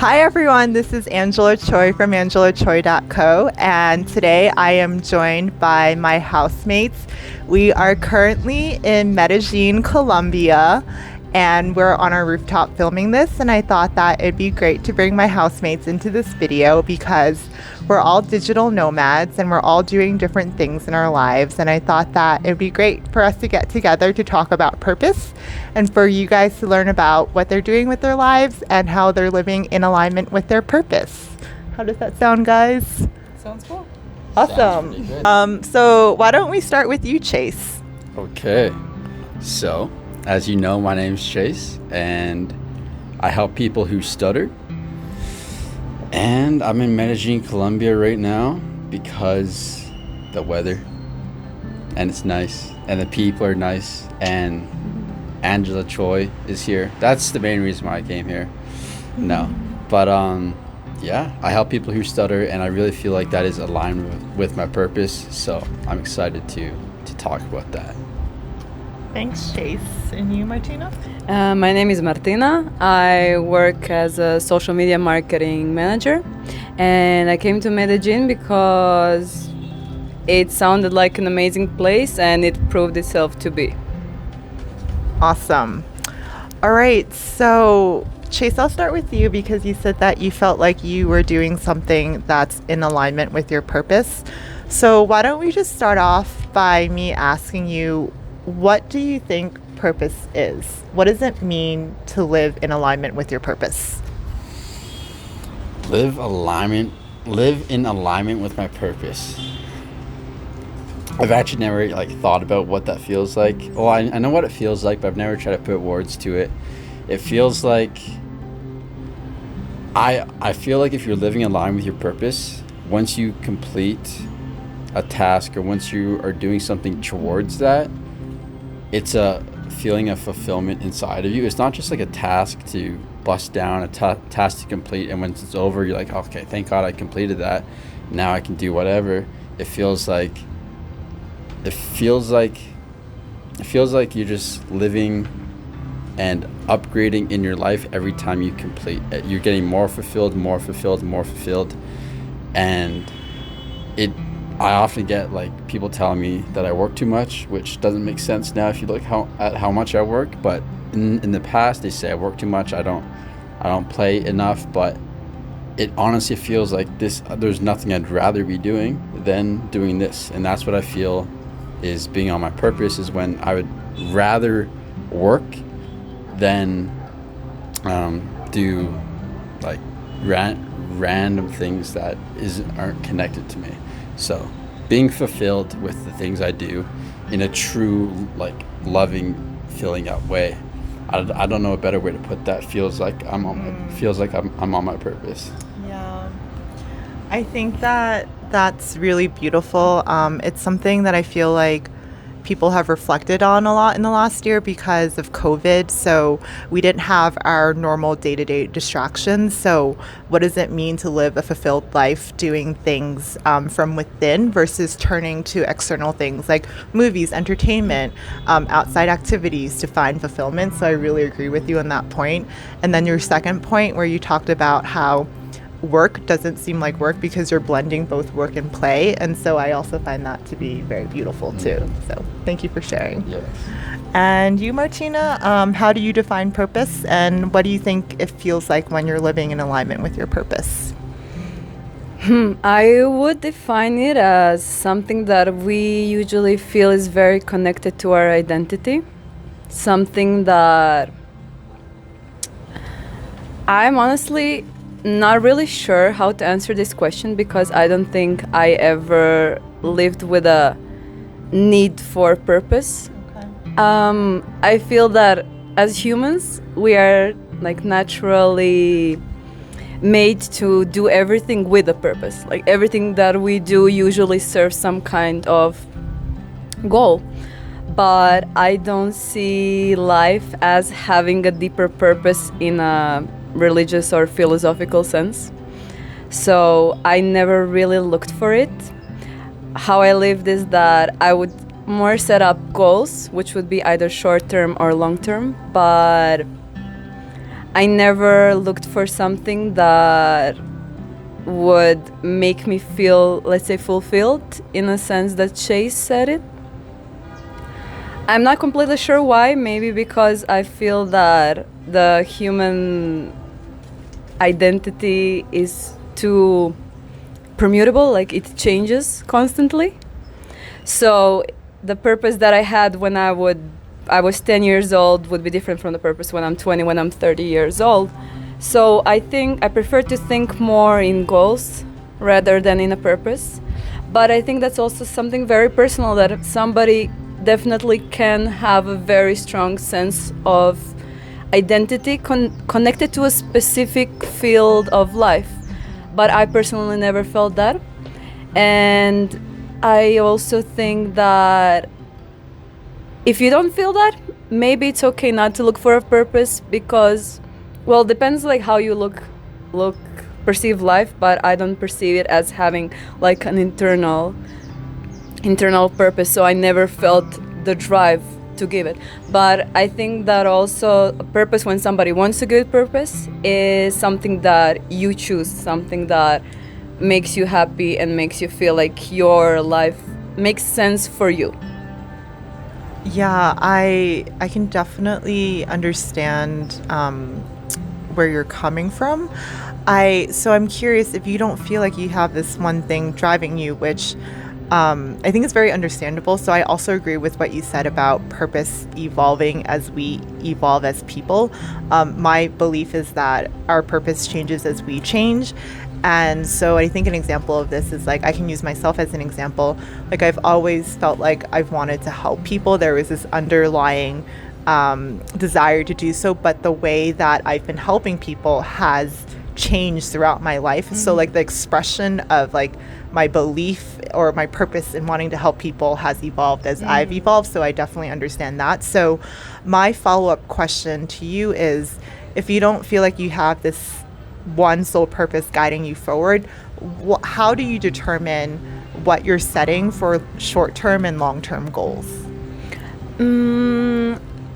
Hi everyone, this is Angela Choi from AngelaChoi.co, and today I am joined by my housemates. We are currently in Medellin, Colombia, and we're on our rooftop filming this, and I thought that it'd be great to bring my housemates into this video because we're all digital nomads and we're all doing different things in our lives, and I thought that it'd be great for us to get together to talk about purpose and for you guys to learn about what they're doing with their lives and how they're living in alignment with their purpose. How does that sound, guys? Sounds cool. Awesome. So why don't we start with you, Chase? Okay, so as you know, my name's Chase and I help people who stutter. And I'm in Medellin, Colombia right now because the weather, and it's nice, and the people are nice, and Angela Choi is here. That's the main reason why I came here. No, but yeah, I help people who stutter, and I really feel like that is aligned with my purpose. So I'm excited to talk about that. Thanks, Chase. And you, Martina? My name is Martina. I work as a social media marketing manager, and I came to Medellin because it sounded like an amazing place, and it proved itself to be. Awesome. All right, so Chase, I'll start with you because you said that you felt like you were doing something that's in alignment with your purpose. So why don't we just start off by me asking you, what do you think purpose is? What does it mean to live in alignment with your purpose? Live in alignment with my purpose. I've actually never thought about what that feels like. Well, I know what it feels like, but I've never tried to put words to it. It feels like I feel like if you're living in line with your purpose, once you complete a task or once you are doing something towards that, it's a feeling of fulfillment inside of you. It's not just like a task to bust down, a task to complete, and when it's over, you're like, okay, thank God I completed that. Now I can do whatever. It feels like you're just living and upgrading in your life every time you complete. You're getting more fulfilled, and I often get people telling me that I work too much, which doesn't make sense now if you look at how much I work. But in the past, they say I work too much. I don't play enough. But it honestly feels like this. There's nothing I'd rather be doing than doing this, and that's what I feel is being on my purpose. Is when I would rather work than do random things that aren't connected to me. So being fulfilled with the things I do in a true, loving, filling up way. I don't know a better way to put that. Feels like I'm on my purpose. Yeah, I think that's really beautiful. It's something that I feel like people have reflected on a lot in the last year because of COVID. So we didn't have our normal day-to-day distractions. So what does it mean to live a fulfilled life doing things from within versus turning to external things like movies, entertainment, outside activities to find fulfillment? So I really agree with you on that point. And then your second point where you talked about how work doesn't seem like work because you're blending both work and play, and so I also find that to be very beautiful too. So thank you for sharing. Yes. And you, Martina, how do you define purpose, and what do you think it feels like when you're living in alignment with your purpose? I would define it as something that we usually feel is very connected to our identity, something that I'm honestly not really sure how to answer this question because I don't think I ever lived with a need for purpose. Okay. I feel that as humans, we are naturally made to do everything with a purpose. Everything that we do usually serves some kind of goal. But I don't see life as having a deeper purpose in a religious or philosophical sense. So I never really looked for it. How I lived is that I would more set up goals, which would be either short-term or long-term, but I never looked for something that would make me feel, let's say, fulfilled in a sense that Chase said it. I'm not completely sure why. Maybe because I feel that the human identity is too permutable, like it changes constantly. So the purpose that I had when I was 10 years old would be different from the purpose when I'm 20, when I'm 30 years old. So I think I prefer to think more in goals rather than in a purpose. But I think that's also something very personal, that somebody definitely can have a very strong sense of identity connected to a specific field of life. But I personally never felt that. And I also think that if you don't feel that, maybe it's okay not to look for a purpose, because, well, depends like how you perceive life, but I don't perceive it as having like an internal purpose, so I never felt the drive to give it. But I think that also a purpose, when somebody wants a good purpose, is something that you choose, something that makes you happy and makes you feel like your life makes sense for you. Yeah, I can definitely understand where you're coming from. So I'm curious, if you don't feel like you have this one thing driving you, which I think is very understandable. So I also agree with what you said about purpose evolving as we evolve as people. My belief is that our purpose changes as we change. And so I think an example of this is, like, I can use myself as an example. Like, I've always felt like I've wanted to help people. There was this underlying desire to do so, but the way that I've been helping people has changed throughout my life. Mm-hmm. So like the expression of like my belief or my purpose in wanting to help people has evolved as I've evolved. So I definitely understand that. So my follow-up question to you is, if you don't feel like you have this one sole purpose guiding you forward, how do you determine what you're setting for short-term and long-term goals?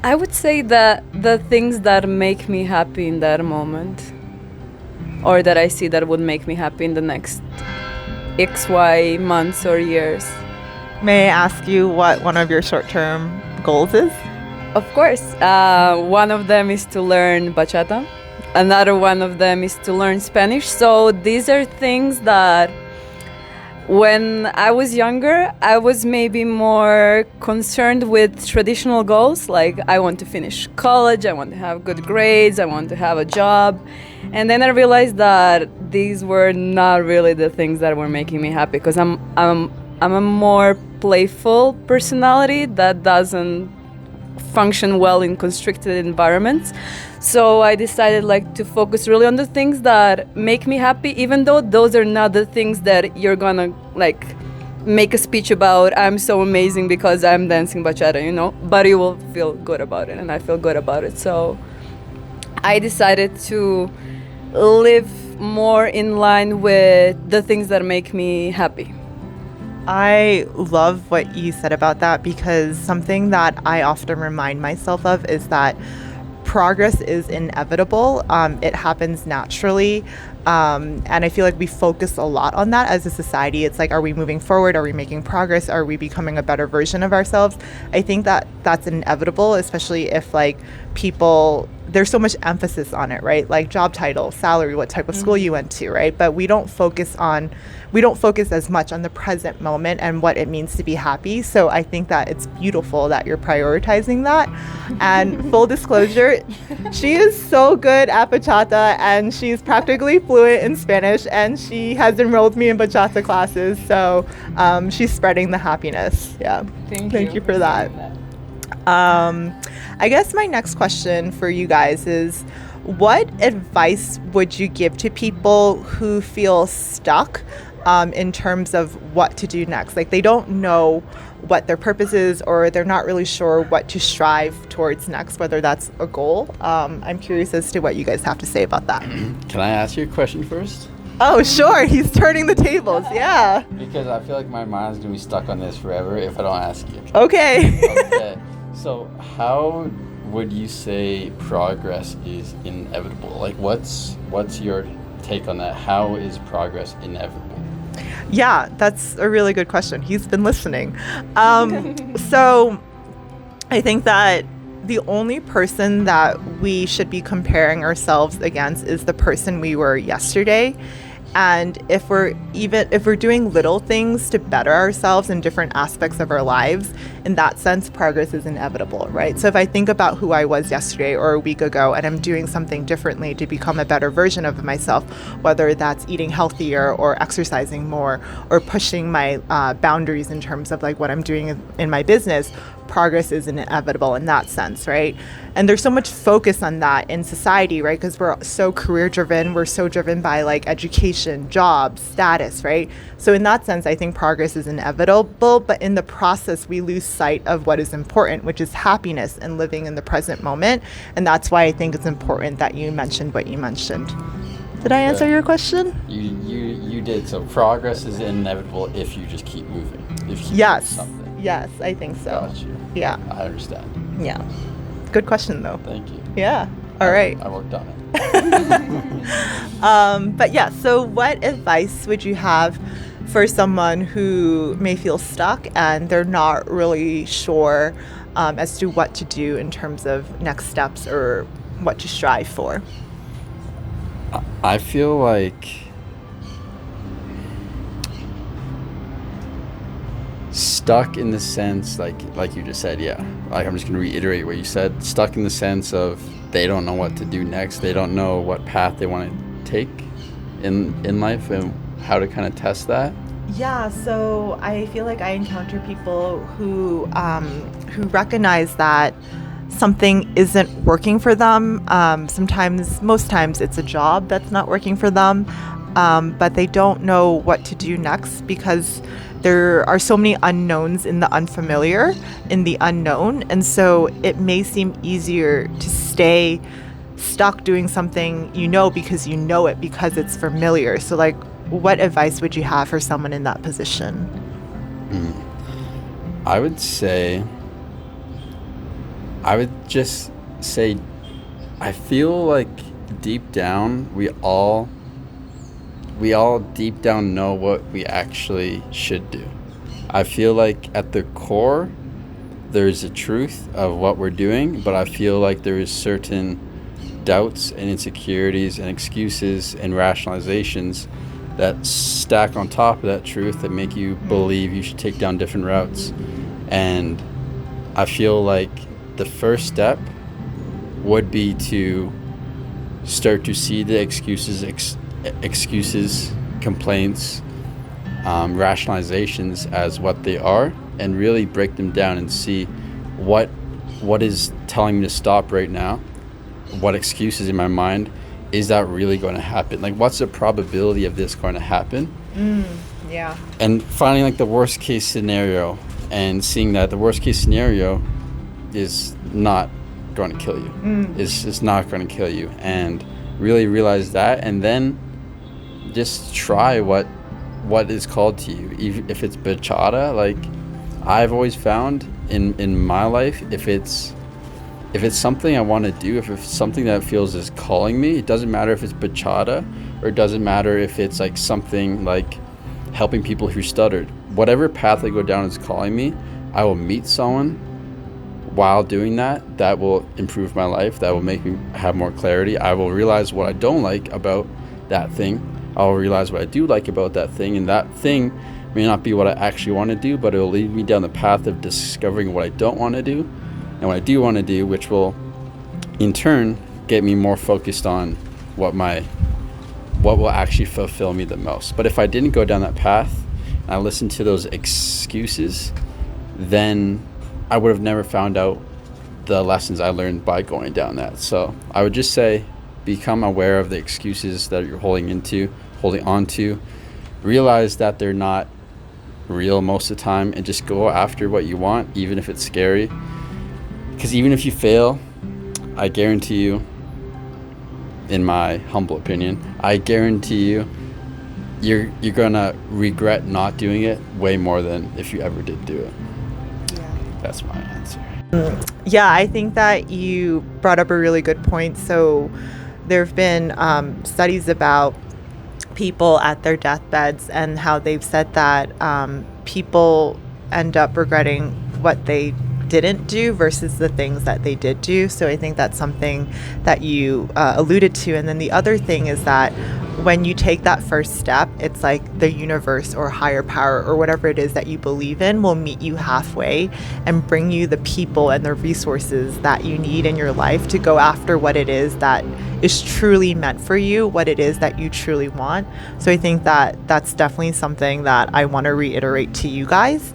I would say that the things that make me happy in that moment, or that I see that would make me happy in the next XY months or years. May I ask you what one of your short-term goals is? Of course. One of them is to learn bachata. Another one of them is to learn Spanish. So these are things that when I was younger, I was maybe more concerned with traditional goals. Like, I want to finish college, I want to have good grades, I want to have a job. And then I realized that these were not really the things that were making me happy, because I'm a more playful personality that doesn't function well in constricted environments. So I decided like to focus really on the things that make me happy, even though those are not the things that you're gonna like make a speech about. I'm so amazing because I'm dancing bachata, you know, but you will feel good about it, and I feel good about it. So I decided to live more in line with the things that make me happy. I love what you said about that, because something that I often remind myself of is that progress is inevitable. It happens naturally. And I feel like we focus a lot on that as a society. It's like, are we moving forward? Are we making progress? Are we becoming a better version of ourselves? I think that that's inevitable, especially if like people, there's so much emphasis on it, right? Like job title, salary, what type of school you went to, right? But we don't focus as much on the present moment and what it means to be happy. So I think that it's beautiful that you're prioritizing that. And full disclosure, she is so good at bachata, and she's practically fluent in Spanish, and she has enrolled me in bachata classes. So she's spreading the happiness. Yeah. Thank you for that. I guess my next question for you guys is, what advice would you give to people who feel stuck in terms of what to do next? Like, they don't know what their purpose is, or they're not really sure what to strive towards next, whether that's a goal. I'm curious as to what you guys have to say about that. Can I ask you a question first? Oh, sure. He's turning the tables. Yeah. Because I feel like my mind's going to be stuck on this forever if I don't ask you. Okay. Okay. So how would you say progress is inevitable? Like, what's your take on that? How is progress inevitable? Yeah, that's a really good question. He's been listening. So I think that the only person that we should be comparing ourselves against is the person we were yesterday. And if we're doing little things to better ourselves in different aspects of our lives, in that sense, progress is inevitable, right? So if I think about who I was yesterday or a week ago, and I'm doing something differently to become a better version of myself, whether that's eating healthier or exercising more or pushing my boundaries in terms of like what I'm doing in my business, progress is inevitable in that sense, right? And there's so much focus on that in society, right? Because we're so career driven, we're so driven by like education, jobs, status, right? So in that sense, I think progress is inevitable, but in the process, we lose sight of what is important, which is happiness and living in the present moment. And that's why I think it's important that you mentioned what you mentioned. Did I answer your question? You did. So progress is inevitable if you just keep moving. If you keep Yes. doing something. Yes, I think so. Got you. Yeah. I understand. Yeah. Good question, though. Thank you. Yeah. All right. I worked on it. But yeah, so what advice would you have for someone who may feel stuck and they're not really sure as to what to do in terms of next steps or what to strive for? I feel like stuck in the sense, like you just said, yeah. Like, I'm just going to reiterate what you said. Stuck in the sense of they don't know what to do next. They don't know what path they want to take in life and how to kind of test that. Yeah, so I feel like I encounter people who recognize that something isn't working for them. Most times it's a job that's not working for them, but they don't know what to do next because there are so many unknowns in the unfamiliar, in the unknown. And so it may seem easier to stay stuck doing something because you know it because it's familiar. So like, what advice would you have for someone in that position? I would just say, I feel like deep down, we all deep down know what we actually should do. I feel like at the core, there's a truth of what we're doing, but I feel like there is certain doubts and insecurities and excuses and rationalizations that stack on top of that truth that make you believe you should take down different routes. And I feel like the first step would be to start to see the excuses, complaints, rationalizations as what they are, and really break them down and see what is telling me to stop right now. What excuses in my mind, is that really going to happen? Like, what's the probability of this going to happen? Yeah. And finding like the worst case scenario and seeing that the worst case scenario is not going to kill you. It's not going to kill you, and really realize that, and then just try what is called to you. Even if it's bachata, like I've always found in my life, if it's something I want to do, if it's something that feels is calling me, it doesn't matter if it's bachata or it doesn't matter if it's like something like helping people who stuttered. Whatever path I go down is calling me, I will meet someone while doing that will improve my life, that will make me have more clarity. I will realize what I don't like about that thing. I will realize what I do like about that thing, and that thing may not be what I actually want to do, but it will lead me down the path of discovering what I don't want to do and what I do want to do, which will in turn get me more focused on what will actually fulfill me the most. But if I didn't go down that path and I listened to those excuses, then I would have never found out the lessons I learned by going down that. So I would just say, become aware of the excuses that you're holding on to, realize that they're not real most of the time, and just go after what you want, even if it's scary. Because even if you fail, I guarantee you, in my humble opinion, I guarantee you, you're gonna regret not doing it way more than if you ever did do it. Yeah. That's my answer. Yeah, I think that you brought up a really good point. So there have been studies about people at their deathbeds and how they've said that people end up regretting what they didn't do versus the things that they did do. So I think that's something that you alluded to. And then the other thing is that when you take that first step, it's like the universe or higher power or whatever it is that you believe in will meet you halfway and bring you the people and the resources that you need in your life to go after what it is that is truly meant for you, what it is that you truly want. So I think that that's definitely something that I want to reiterate to you guys.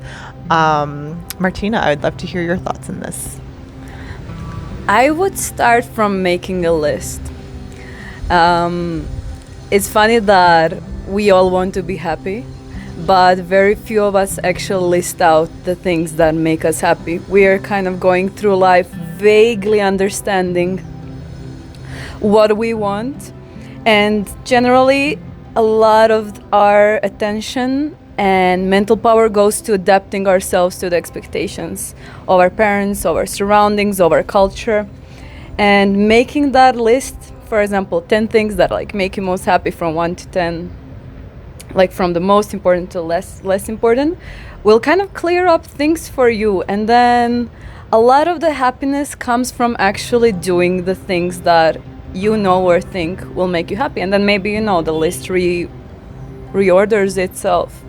Martina, I would love to hear your thoughts on this. I would start from making a list. It's funny that we all want to be happy, but very few of us actually list out the things that make us happy. We are kind of going through life vaguely understanding what we want, and generally a lot of our attention and mental power goes to adapting ourselves to the expectations of our parents, of our surroundings, of our culture. And making that list, for example, 10 things that like make you most happy from 1 to 10, like from the most important to less important, will kind of clear up things for you. And then a lot of the happiness comes from actually doing the things that you know or think will make you happy. And then maybe, the list reorders itself.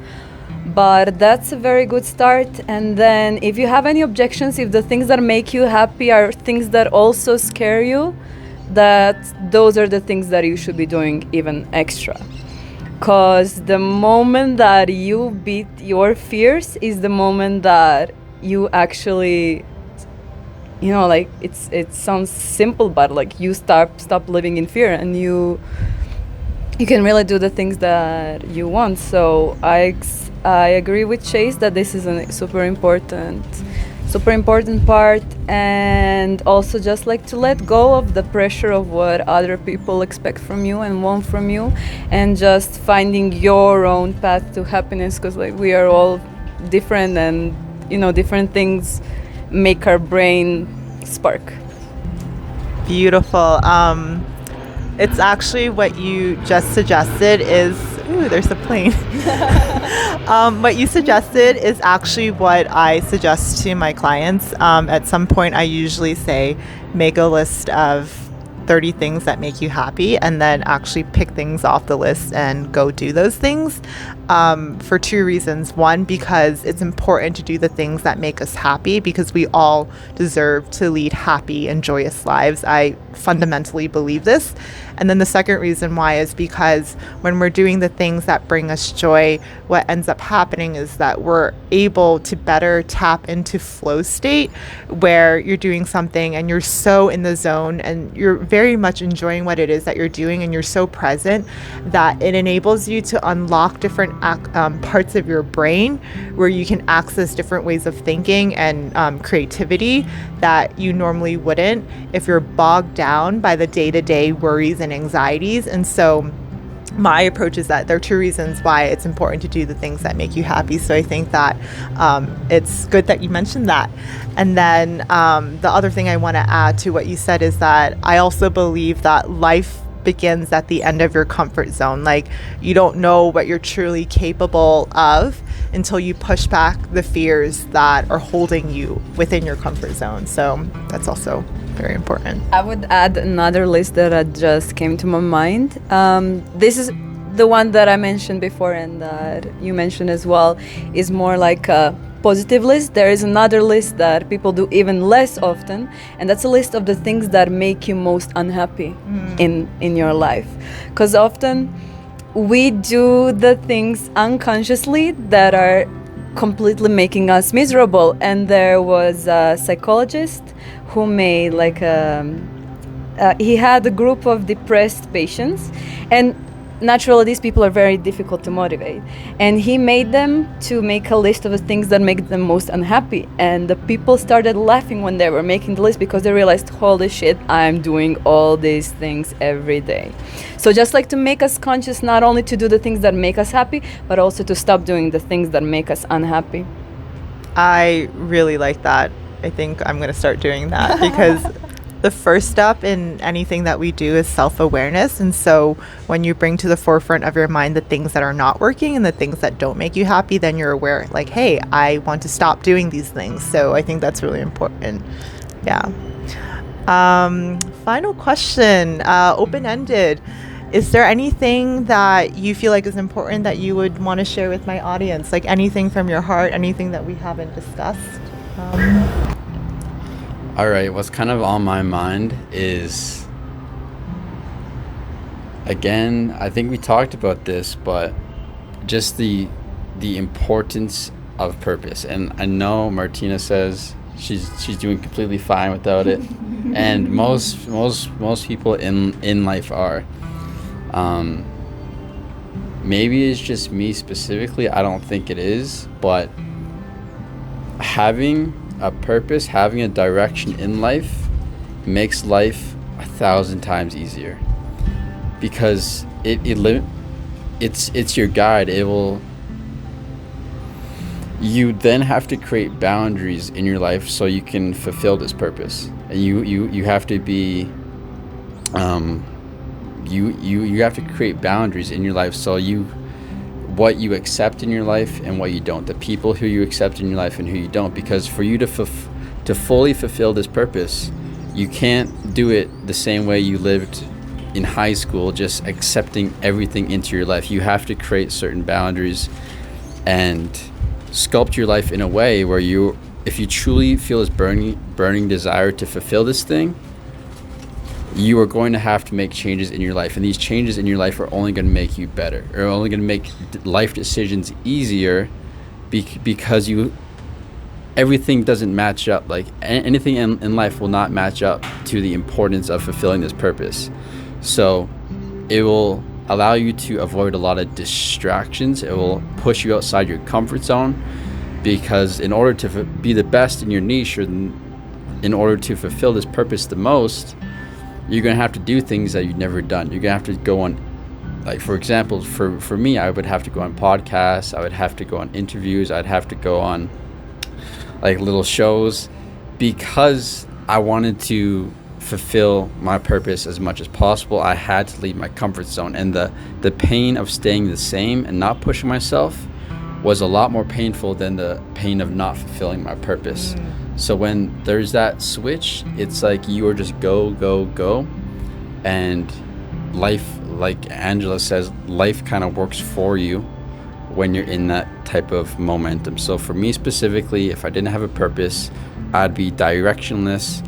But that's a very good start. And then if you have any objections, if the things that make you happy are things that also scare you, that those are the things that you should be doing even extra. Because the moment that you beat your fears is the moment that you actually, it sounds simple, but like you stop living in fear, and you can really do the things that you want. So I agree with Chase that this is a super important part, and also just like to let go of the pressure of what other people expect from you and want from you, and just finding your own path to happiness, because like we are all different, and different things make our brain spark. Beautiful. It's actually what you just suggested is, ooh, there's a plane. What you suggested is actually what I suggest to my clients. At some point, I usually say, make a list of 30 things that make you happy, and then actually pick things off the list and go do those things. For two reasons. One, because it's important to do the things that make us happy, because we all deserve to lead happy and joyous lives. I fundamentally believe this. And then the second reason why is because when we're doing the things that bring us joy, what ends up happening is that we're able to better tap into flow state, where you're doing something and you're so in the zone and you're very much enjoying what it is that you're doing, and you're so present that it enables you to unlock different parts of your brain where you can access different ways of thinking and creativity that you normally wouldn't if you're bogged down by the day-to-day worries and anxieties. And so my approach is that there are two reasons why it's important to do the things that make you happy. So I think that it's good that you mentioned that. And then the other thing I want to add to what you said is that I also believe that life begins at the end of your comfort zone. Like, you don't know what you're truly capable of until you push back the fears that are holding you within your comfort zone. So that's also very important. I would add another list that just came to my mind. This is the one that I mentioned before and that you mentioned as well, is more like a positive list. There is another list that people do even less often, and that's a list of the things that make you most unhappy in your life. Because often we do the things unconsciously that are completely making us miserable. And there was a psychologist who made like he had a group of depressed patients, and naturally these people are very difficult to motivate, and he made them to make a list of the things that make them most unhappy. And the people started laughing when they were making the list, because they realized, holy shit, I'm doing all these things every day. So just like to make us conscious, not only to do the things that make us happy, but also to stop doing the things that make us unhappy. I really like that. I think I'm going to start doing that because the first step in anything that we do is self-awareness. And so when you bring to the forefront of your mind the things that are not working and the things that don't make you happy, then you're aware, like, hey, I want to stop doing these things. So I think that's really important. Yeah. Final question, open-ended. Is there anything that you feel like is important that you would want to share with my audience? Like anything from your heart, anything that we haven't discussed? All right, what's kind of on my mind is, again, I think we talked about this, but just the importance of purpose. And I know Martina says she's doing completely fine without it, and most people in life are. Maybe it's just me specifically. I don't think it is, but having a purpose, having a direction in life makes life 1,000 times easier, because it's your guide. You then have to create boundaries in your life so you can fulfill this purpose. And you have to be you have to create boundaries in your life so what you accept in your life and what you don't, the people who you accept in your life and who you don't, because for you to fully fulfill this purpose, you can't do it the same way you lived in high school, just accepting everything into your life. You have to create certain boundaries and sculpt your life in a way where if you truly feel this burning desire to fulfill this thing, you are going to have to make changes in your life, and these changes in your life are only going to make you better, or only going to make life decisions easier, because everything doesn't match up. Like anything in life will not match up to the importance of fulfilling this purpose. So it will allow you to avoid a lot of distractions. It will push you outside your comfort zone, because in order to be the best in your niche, or in order to fulfill this purpose the most, you're going to have to do things that you've never done. You're going to have to go on, like, for example, for me, I would have to go on podcasts. I would have to go on interviews. I'd have to go on like little shows, because I wanted to fulfill my purpose as much as possible. I had to leave my comfort zone, and the pain of staying the same and not pushing myself was a lot more painful than the pain of not fulfilling my purpose. So when there's that switch, it's like you are just go, and life, like Angela says, life kind of works for you when you're in that type of momentum. So for me specifically, if I didn't have a purpose, I'd be directionless.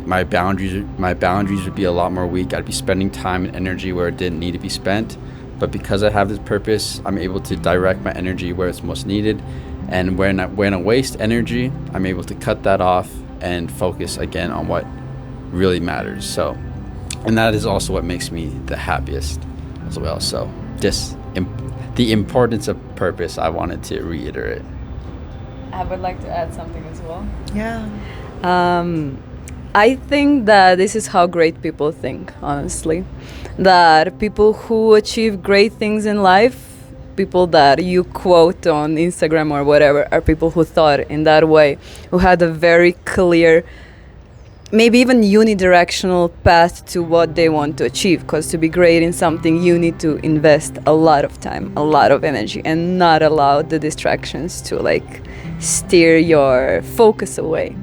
My boundaries would be a lot more weak. I'd be spending time and energy where it didn't need to be spent. But because I have this purpose, I'm able to direct my energy where it's most needed. And when I waste energy, I'm able to cut that off and focus again on what really matters. So, and that is also what makes me the happiest as well. So just the importance of purpose, I wanted to reiterate. I would like to add something as well. Yeah. I think that this is how great people think, honestly. That people who achieve great things in life, people that you quote on Instagram or whatever, are people who thought in that way, who had a very clear, maybe even unidirectional path to what they want to achieve. Because to be great in something, you need to invest a lot of time, a lot of energy, and not allow the distractions to steer your focus away.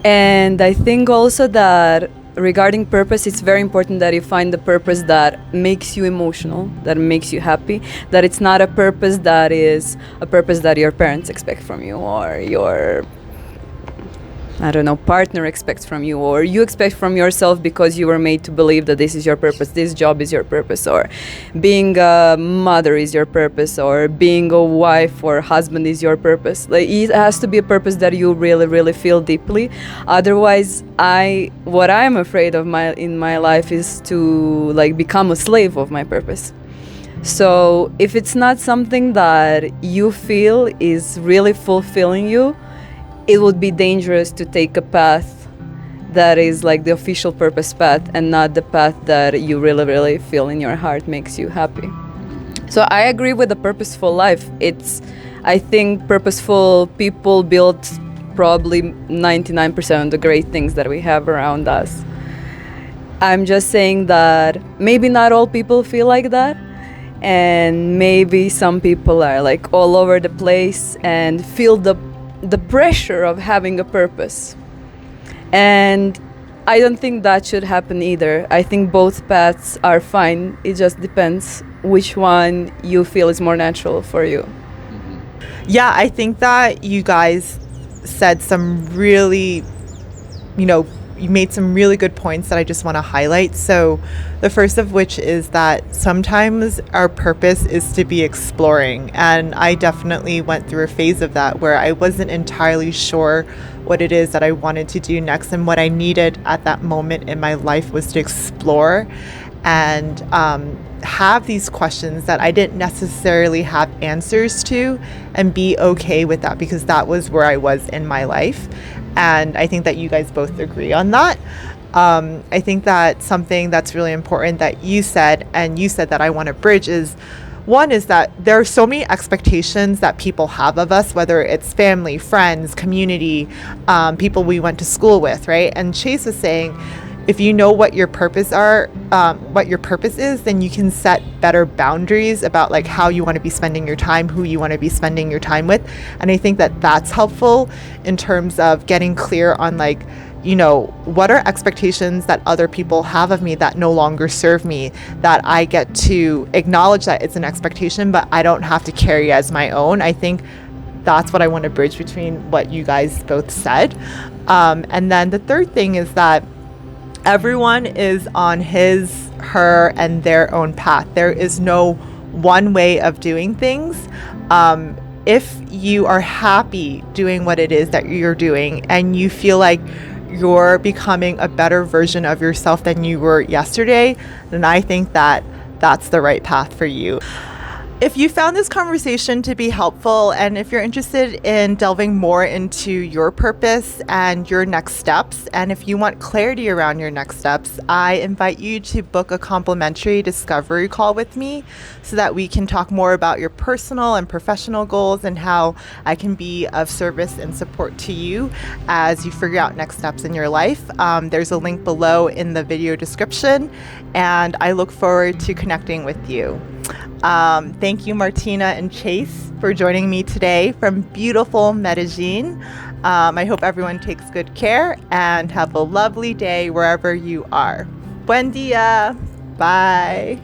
And I think also that regarding purpose, it's very important that you find the purpose that makes you emotional, that makes you happy, that it's not a purpose that is a purpose that your parents expect from you, or your partner expects from you, or you expect from yourself because you were made to believe that this is your purpose, this job is your purpose, or being a mother is your purpose, or being a wife or husband is your purpose. It has to be a purpose that you really, really feel deeply. Otherwise, what I'm afraid of in my life is to become a slave of my purpose. So if it's not something that you feel is really fulfilling you, it would be dangerous to take a path that is the official purpose path, and not the path that you really, really feel in your heart makes you happy. So I agree with the purposeful life. I think purposeful people build probably 99% of the great things that we have around us. I'm just saying that maybe not all people feel like that, and maybe some people are like all over the place and feel the pressure of having a purpose. And I don't think that should happen either. I think both paths are fine. It just depends which one you feel is more natural for you. Yeah, I think that you guys said some really, you made some really good points that I just want to highlight. So, the first of which is that sometimes our purpose is to be exploring. And I definitely went through a phase of that where I wasn't entirely sure what it is that I wanted to do next. And what I needed at that moment in my life was to explore and have these questions that I didn't necessarily have answers to, and be okay with that, because that was where I was in my life. And I think that you guys both agree on that. I think that something that's really important that you said, and you said that I want to bridge, is one is that there are so many expectations that people have of us, whether it's family, friends, community, people we went to school with, right? And Chase was saying, if you know what your purpose is, then you can set better boundaries about like how you want to be spending your time, who you want to be spending your time with. And I think that that's helpful in terms of getting clear on like, what are expectations that other people have of me that no longer serve me, that I get to acknowledge that it's an expectation, but I don't have to carry as my own. I think that's what I want to bridge between what you guys both said. And then the third thing is that everyone is on his, her, and their own path. There is no one way of doing things. If you are happy doing what it is that you're doing, and you feel like you're becoming a better version of yourself than you were yesterday, then I think that that's the right path for you. If you found this conversation to be helpful, and if you're interested in delving more into your purpose and your next steps, and if you want clarity around your next steps, I invite you to book a complimentary discovery call with me so that we can talk more about your personal and professional goals and how I can be of service and support to you as you figure out next steps in your life. There's a link below in the video description, and I look forward to connecting with you. Thank you, Martina and Chase, for joining me today from beautiful Medellin. I hope everyone takes good care and have a lovely day wherever you are. Buen dia. Bye.